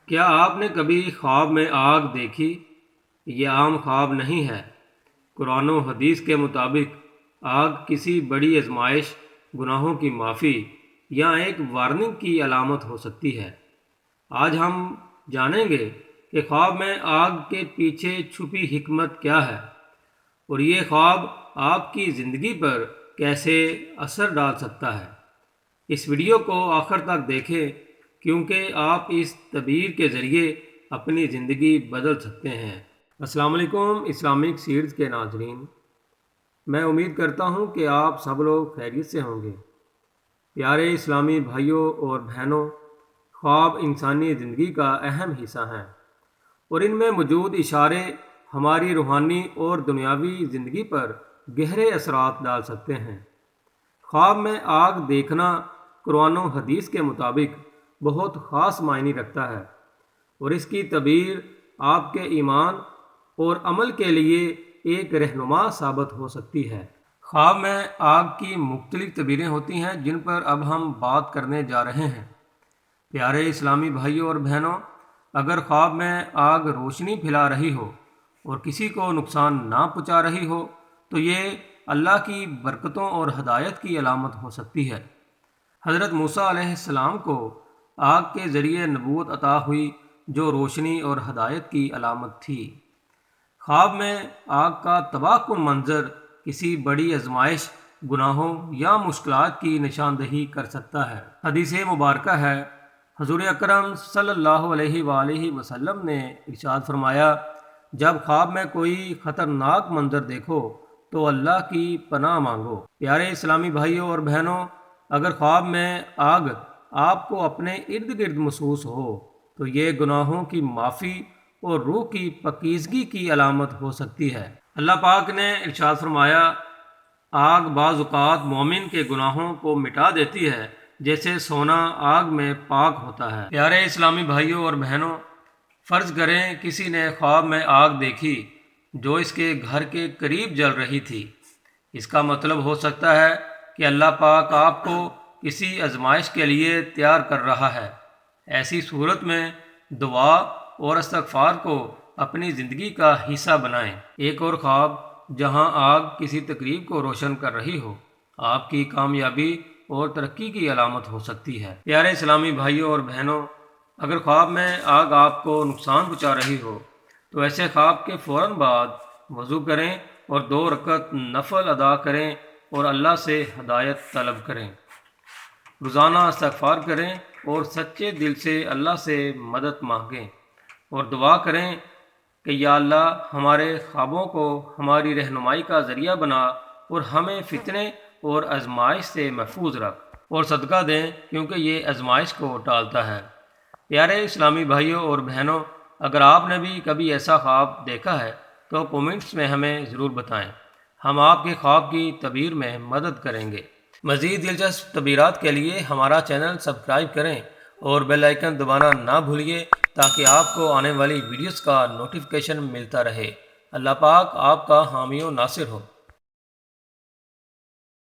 کیا آپ نے کبھی خواب میں آگ دیکھی؟ یہ عام خواب نہیں ہے۔ قرآن و حدیث کے مطابق آگ کسی بڑی آزمائش، گناہوں کی معافی یا ایک وارننگ کی علامت ہو سکتی ہے۔ آج ہم جانیں گے کہ خواب میں آگ کے پیچھے چھپی حکمت کیا ہے، اور یہ خواب آپ کی زندگی پر کیسے اثر ڈال سکتا ہے۔ اس ویڈیو کو آخر تک دیکھیں، کیونکہ آپ اس تعبیر کے ذریعے اپنی زندگی بدل سکتے ہیں۔ السلام علیکم اسلامک سیڈز کے ناظرین، میں امید کرتا ہوں کہ آپ سب لوگ خیریت سے ہوں گے۔ پیارے اسلامی بھائیوں اور بہنوں، خواب انسانی زندگی کا اہم حصہ ہیں، اور ان میں موجود اشارے ہماری روحانی اور دنیاوی زندگی پر گہرے اثرات ڈال سکتے ہیں۔ خواب میں آگ دیکھنا قرآن و حدیث کے مطابق بہت خاص معنی رکھتا ہے، اور اس کی تعبیر آپ کے ایمان اور عمل کے لیے ایک رہنما ثابت ہو سکتی ہے۔ خواب میں آگ کی مختلف تعبیریں ہوتی ہیں جن پر اب ہم بات کرنے جا رہے ہیں۔ پیارے اسلامی بھائیوں اور بہنوں، اگر خواب میں آگ روشنی پھیلا رہی ہو اور کسی کو نقصان نہ پہنچا رہی ہو تو یہ اللہ کی برکتوں اور ہدایت کی علامت ہو سکتی ہے۔ حضرت موسیٰ علیہ السلام کو آگ کے ذریعے نبوت عطا ہوئی، جو روشنی اور ہدایت کی علامت تھی۔ خواب میں آگ کا تباہ کن منظر کسی بڑی آزمائش، گناہوں یا مشکلات کی نشاندہی کر سکتا ہے۔ حدیث مبارکہ ہے، حضور اکرم صلی اللہ علیہ وآلہ وسلم نے ارشاد فرمایا، جب خواب میں کوئی خطرناک منظر دیکھو تو اللہ کی پناہ مانگو۔ پیارے اسلامی بھائیوں اور بہنوں، اگر خواب میں آگ آپ کو اپنے ارد گرد محسوس ہو تو یہ گناہوں کی معافی اور روح کی پاکیزگی کی علامت ہو سکتی ہے۔ اللہ پاک نے ارشاد فرمایا، آگ بعض اوقات مومن کے گناہوں کو مٹا دیتی ہے جیسے سونا آگ میں پاک ہوتا ہے۔ پیارے اسلامی بھائیوں اور بہنوں، فرض کریں کسی نے خواب میں آگ دیکھی جو اس کے گھر کے قریب جل رہی تھی۔ اس کا مطلب ہو سکتا ہے کہ اللہ پاک آپ کو کسی آزمائش کے لیے تیار کر رہا ہے۔ ایسی صورت میں دعا اور استغفار کو اپنی زندگی کا حصہ بنائیں۔ ایک اور خواب جہاں آگ کسی تقریب کو روشن کر رہی ہو، آپ کی کامیابی اور ترقی کی علامت ہو سکتی ہے۔ پیارے اسلامی بھائیوں اور بہنوں، اگر خواب میں آگ آپ کو نقصان پہنچا رہی ہو تو ایسے خواب کے فوراً بعد وضو کریں اور 2 رکعت نفل ادا کریں اور اللہ سے ہدایت طلب کریں۔ روزانہ استغفار کریں اور سچے دل سے اللہ سے مدد مانگیں، اور دعا کریں کہ یا اللہ ہمارے خوابوں کو ہماری رہنمائی کا ذریعہ بنا اور ہمیں فتنے اور آزمائش سے محفوظ رکھ، اور صدقہ دیں کیونکہ یہ آزمائش کو ٹالتا ہے۔ پیارے اسلامی بھائیوں اور بہنوں، اگر آپ نے بھی کبھی ایسا خواب دیکھا ہے تو کومنٹس میں ہمیں ضرور بتائیں، ہم آپ کے خواب کی تعبیر میں مدد کریں گے۔ مزید دلچسپ تعبیرات کے لیے ہمارا چینل سبسکرائب کریں اور بیل آئیکن دبانا نہ بھولیے تاکہ آپ کو آنے والی ویڈیوز کا نوٹیفیکیشن ملتا رہے۔ اللہ پاک آپ کا حامی و ناصر ہو۔